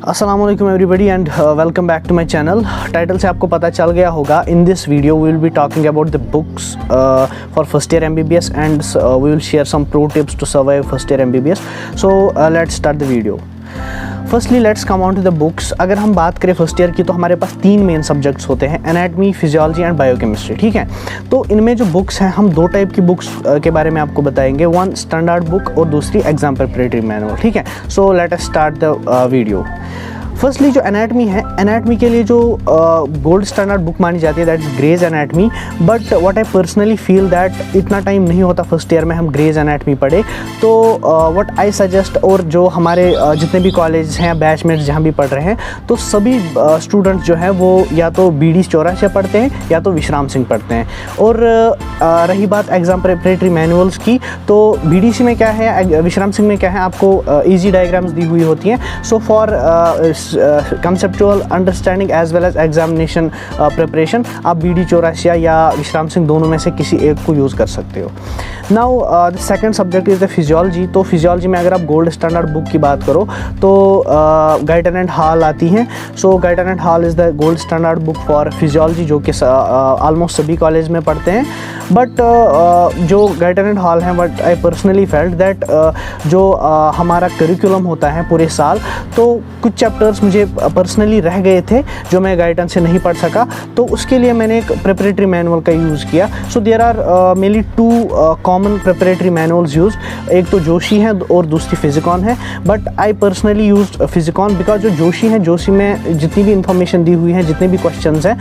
अस्सलाम वालेकुम everybody and welcome back to my channel. Title से आपको पता चल गया होगा, in this video we will be talking about the books for first year MBBS and we will share some pro tips to survive first year MBBS। So let's start the video. Firstly let's come on to the books. अगर हम बात करें first year की तो हमारे पास 3 main subjects होते हैं, anatomy, physiology and biochemistry. ठीक है, तो इनमें जो बुक्स हैं हम 2 टाइप की बुक्स के बारे में आपको बताएंगे, वन स्टैंडर्ड बुक और दूसरी एग्जाम प्रिपरेटरी मैनुअल। ठीक है, so let us start the video. Firstly जो एनाटमी है, एनाटमी के लिए जो गोल्ड स्टैंडर्ड बुक मानी जाती है that is Gray's anatomy. But what I personally feel that इतना टाइम नहीं होता फर्स्ट ईयर में हम ग्रेज एनाटमी पढ़े, तो व्हाट आई सजेस्ट, और जो हमारे जितने भी कॉलेज हैं, बैचमेट्स जहाँ भी पढ़ रहे हैं, तो सभी स्टूडेंट्स जो हैं वो या तो BD चौरासिया पढ़ते हैं या तो विश्राम सिंह पढ़ते हैं। और रही बात एग्जाम प्रिपरेटरी मैनुअल्स की, तो BDC में क्या है, विश्राम सिंह में क्या है, आपको ईजी डायग्राम्स दी हुई होती हैं। So for conceptual understanding as well as examination preparation आप BD चौरासिया या विश्राम सिंह दोनों में से किसी एक को यूज़ कर सकते हो। Now the second subject is the physiology. तो फिजियोलॉजी में अगर आप गोल्ड स्टैंडर्ड बुक की बात करो तो गाइटन एंड हॉल आती हैं। So Guyton and Hall is the gold standard book for physiology, जो कि ऑलमोस्ट सभी कॉलेज में पढ़ते हैं। बट जो गाइटन एंड हॉल हैं, but I personally felt that जो हमारा करिकुलम होता है पूरे साल, तो कुछ चैप्टर्स मुझे पर्सनली रह गए थे जो मैं गाइडन से नहीं पढ़ सका, तो उसके लिए मैंने एक प्रिपरेटरी मैनुअल का यूज़ किया। So there are mainly 2 common preparatory manuals use, एक तो जोशी है और दूसरी फिजिकॉन है। But I personally used Physicon because जो जोशी है, जोशी में जितनी भी इंफॉर्मेशन दी हुई है, जितने भी क्वेश्चंस हैं,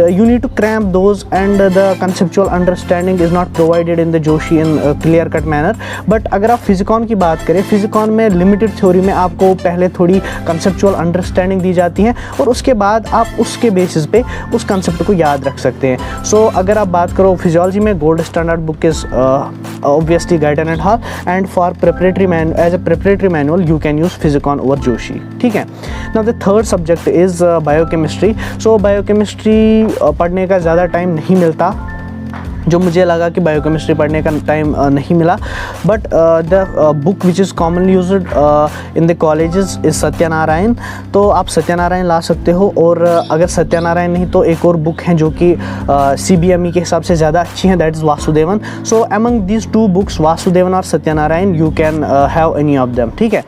you need to cramp those and the conceptual understanding is not provided in the Joshi in clear cut manner. But अगर आप फिजिकॉन की बात करें, फिजिकॉन में लिमिटेड थ्योरी में आपको पहले थोड़ी कंसेप्चुअल अंडरस्टैंडिंग दी जाती है और उसके बाद आप उसके बेसिस पे उस कंसेप्ट को याद रख सकते हैं। सो अगर आप बात करो फिजियोलॉजी में, gold standard book is obviously Guyton and Hall, and for preparatory as a preparatory manual you can use Physicon over Joshi. ठीक है, now the third subject is biochemistry. So biochemistry पढ़ने का ज़्यादा टाइम नहीं मिलता, जो मुझे लगा कि बायोकेमिस्ट्री पढ़ने का टाइम नहीं मिला। But the book which is commonly used in the colleges is Satyanarayan. तो आप सत्यनारायण ला सकते हो, और अगर सत्यनारायण नहीं तो एक और बुक हैं जो कि CBME के हिसाब से ज़्यादा अच्छी हैं, that is Vasudevan. So among these 2 books, Vasudevan और Satyanarayana, you can have any of them. ठीक है,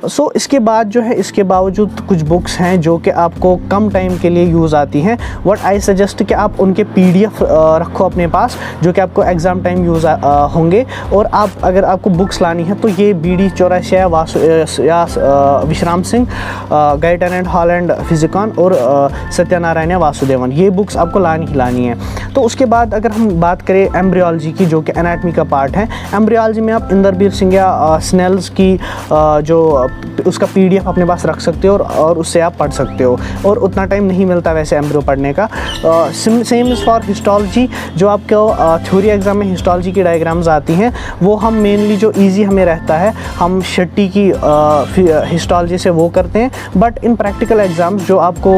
सो इसके बाद जो है, इसके बावजूद कुछ बुक्स हैं जो कि आपको कम टाइम के लिए यूज़ आती हैं। व्हाट आई सजेस्ट कि आप उनके PDF रखो अपने पास, जो कि आपको एग्ज़ाम टाइम यूज़ होंगे। और आप अगर आपको बुक्स लानी है तो ये BD चौरासिया या Vishram Singh, Guyton and Hall and Physicon, और सत्यनारायण या वासुदेवन, ये बुक्स आपको लानी है। तो उसके बाद अगर हम बात करें एम्ब्रियोलॉजी की, जो कि एनाटमी का पार्ट है, एम्ब्रियोलॉजी में आप इंदरबीर सिंह या स्नेल्स की जो उसका PDF अपने पास रख सकते हो और उससे आप पढ़ सकते हो, और उतना टाइम नहीं मिलता वैसे एम्ब्रियो पढ़ने का। Same is for histology. जो आपको थ्योरी एग्जाम में हिस्टोलॉजी की डायग्राम्स आती हैं, वो हम मेनली जो इजी हमें रहता है, हम शेट्टी की हिस्टोलॉजी से वो करते हैं। बट इन प्रैक्टिकल एग्जाम्स जो आपको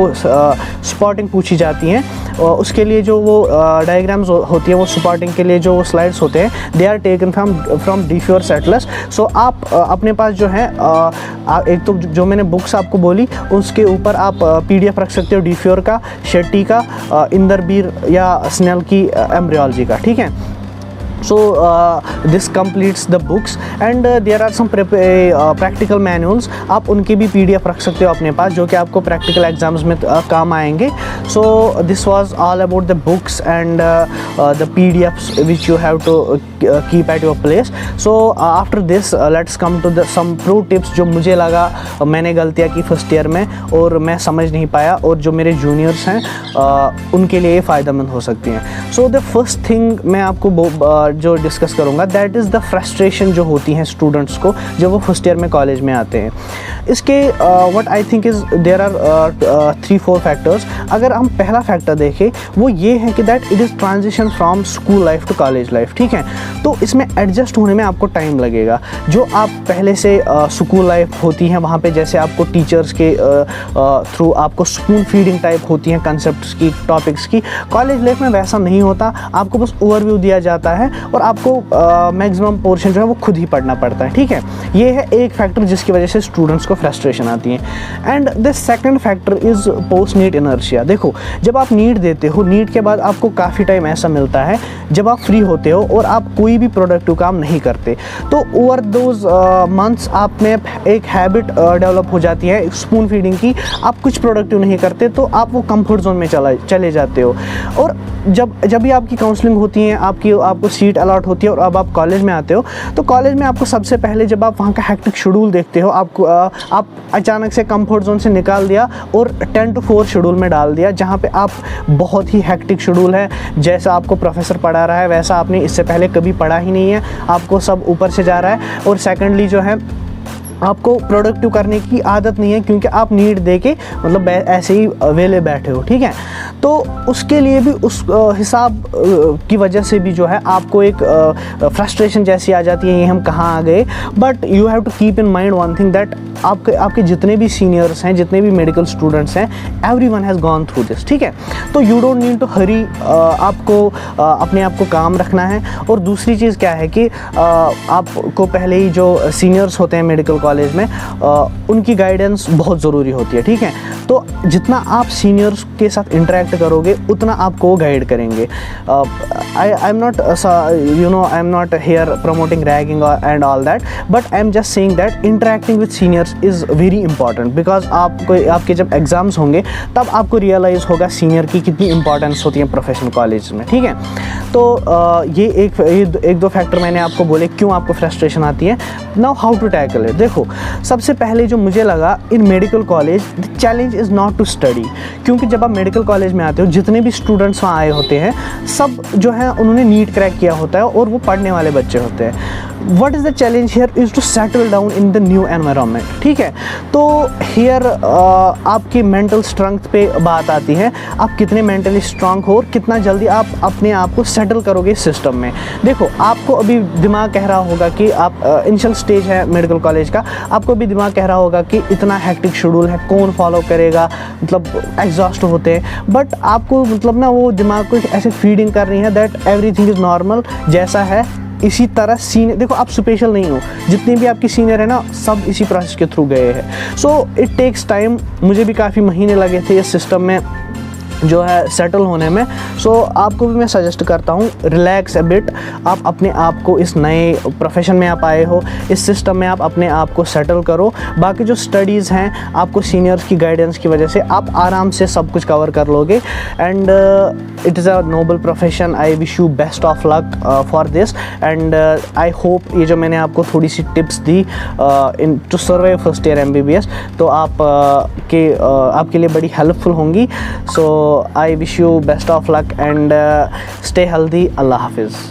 स्पॉटिंग पूछी जाती हैं, उसके लिए जो वो डायग्राम्स होती हैं, वो स्पॉटिंग के लिए जो स्लाइड्स होते हैं, they are taken from DFIR सेटलेस। सो आप अपने पास जो है एक तो जो मैंने बुक्स आपको बोली, उसके ऊपर आप PDF रख सकते हो DFIR का, शेट्टी का, इंदरबीर या स्नेल की एम्ब्रियोलॉजी का। ठीक है, so this completes the books and there are some practical manuals। आप उनकी भी PDF रख सकते हो अपने पास, जो कि आपको प्रैक्टिकल एग्जाम्स में काम आएंगे। so this was all about the books and the PDFs which you have to keep at your place। so after this let's come to the some pro tips जो मुझे लगा मैंने गलतियाँ की फर्स्ट ईयर में और मैं समझ नहीं पाया, और जो मेरे जूनियर्स हैं उनके लिए ये फ़ायदेमंद हो सकती हैं। so the first thing मैं आपको जो डिस्कस करूँगा, दैट इज़ द फ्रस्ट्रेशन जो होती हैं स्टूडेंट्स को जब वो फर्स्ट ईयर में कॉलेज में आते हैं। इसके what I think is there are 3-4 factors. अगर हम पहला फैक्टर देखें, वो ये है कि that it is transition from school life to college life. ठीक है, तो इसमें एडजस्ट होने में आपको टाइम लगेगा। जो आप पहले से स्कूल लाइफ होती हैं, वहाँ पे जैसे आपको टीचर्स के थ्रू आपको स्पून फीडिंग टाइप होती हैं कंसेप्ट्स की, टॉपिक्स की, कॉलेज लाइफ में वैसा नहीं होता। आपको बस ओवरव्यू दिया जाता है और आपको मैक्सिमम पोर्शन जो है वो खुद ही पढ़ना पड़ता है। ठीक है, ये है एक फैक्टर जिसकी वजह से स्टूडेंट्स को को फ्रस्ट्रेशन आती है। And the second factor is post NEET inertia. देखो जब आप नीट देते हो, नीट के बाद आपको काफ़ी टाइम ऐसा मिलता है जब आप फ्री होते हो और आप कोई भी प्रोडक्टिव काम नहीं करते, तो ओवर दोज मंथ्स आप में एक हैबिट डेवलप हो जाती है स्पून फीडिंग की। आप कुछ प्रोडक्टिव नहीं करते तो आप वो कंफर्ट जोन में चले जाते हो। और जब भी आपकी काउंसलिंग होती है, आपको सीट अलॉट होती है और अब आप कॉलेज में आते हो, तो कॉलेज में आपको सबसे पहले जब आप वहाँ का हेक्टिक शेड्यूल देखते हो, आप अचानक से कंफर्ट जोन से निकाल दिया और 10 to 4 शेड्यूल में डाल दिया, जहाँ पे आप बहुत ही हेक्टिक शेड्यूल है, जैसा आपको प्रोफेसर पढ़ा रहा है वैसा आपने इससे पहले कभी पढ़ा ही नहीं है, आपको सब ऊपर से जा रहा है। और सेकेंडली जो है आपको प्रोडक्टिव करने की आदत नहीं है क्योंकि आप नीट दे के मतलब ऐसे ही वेले बैठे हो, ठीक है। तो उसके लिए भी उस हिसाब की वजह से भी जो है आपको एक फ्रस्ट्रेशन जैसी आ जाती है, ये हम कहाँ आ गए। But you have to keep in mind one thing that आपके जितने भी सीनियर्स हैं, जितने भी मेडिकल स्टूडेंट्स हैं, everyone has gone through this, ठीक है। तो you don't need to hurry, आपको अपने आप को काम रखना है। और दूसरी चीज़ क्या है कि आपको पहले ही जो सीनियर्स होते हैं मेडिकल कॉलेज में, उनकी गाइडेंस बहुत ज़रूरी होती है, ठीक है। तो जितना आप सीनियर्स के साथ इंटरेक्ट करोगे उतना आपको वो गाइड करेंगे। I am not here promoting ragging and all that, but I am just saying that interacting with seniors is very important, because आपके जब एग्ज़ाम्स होंगे तब आपको रियलाइज़ होगा सीनियर की कितनी इंपॉर्टेंस होती है प्रोफेशनल कॉलेज में, ठीक है। तो ये एक दो फैक्टर मैंने आपको बोले क्यों आपको फ्रस्ट्रेशन आती है। Now how to tackle it. देखो सबसे पहले जो मुझे लगा in medical college, the challenge is not to study, क्योंकि जब आप मेडिकल कॉलेज में आते हो जितने भी स्टूडेंट्स वहाँ आए होते हैं सब जो है उन्होंने नीट क्रैक किया होता है और वो पढ़ने वाले बच्चे होते हैं। What is the challenge here is to settle down in the new environment, ठीक है। तो हियर आपकी मेंटल स्ट्रेंथ पे बात आती है, आप कितने मेंटली स्ट्रांग हो और कितना जल्दी आप अपने आप को सेटल करोगे इस सिस्टम में। देखो आपको अभी दिमाग कह रहा होगा कि आप इनिशियल स्टेज है मेडिकल कॉलेज का, आपको भी दिमाग कह रहा होगा कि इतना हेक्टिक शेड्यूल है, कौन फॉलो करेगा, मतलब एग्जॉस्ट होते हैं। बट आपको मतलब ना वो दिमाग को ऐसे फीडिंग कर रही है दैट एवरीथिंग इज़ नॉर्मल, जैसा है इसी तरह सीनियर। देखो आप स्पेशल नहीं हो, जितने भी आपके सीनियर है ना सब इसी प्रोसेस के थ्रू गए हैं। सो इट टेक्स टाइम, मुझे भी काफ़ी महीने लगे थे इस सिस्टम में जो है सेटल होने में। सो आपको भी मैं सजेस्ट करता हूँ रिलैक्स अ बिट। आप अपने आप को इस नए प्रोफेशन में आप आए हो, इस सिस्टम में आप अपने आप को सेटल करो। बाकी जो स्टडीज़ हैं आपको सीनियर्स की गाइडेंस की वजह से आप आराम से सब कुछ कवर कर लोगे। And it is a noble profession. I wish you best of luck for this. And I hope ये जो मैंने आपको थोड़ी सी टिप्स दी into survive first year MBBS, तो आपके लिए बड़ी हेल्पफुल होंगी। सो I wish you best of luck and stay healthy. Allah Hafiz.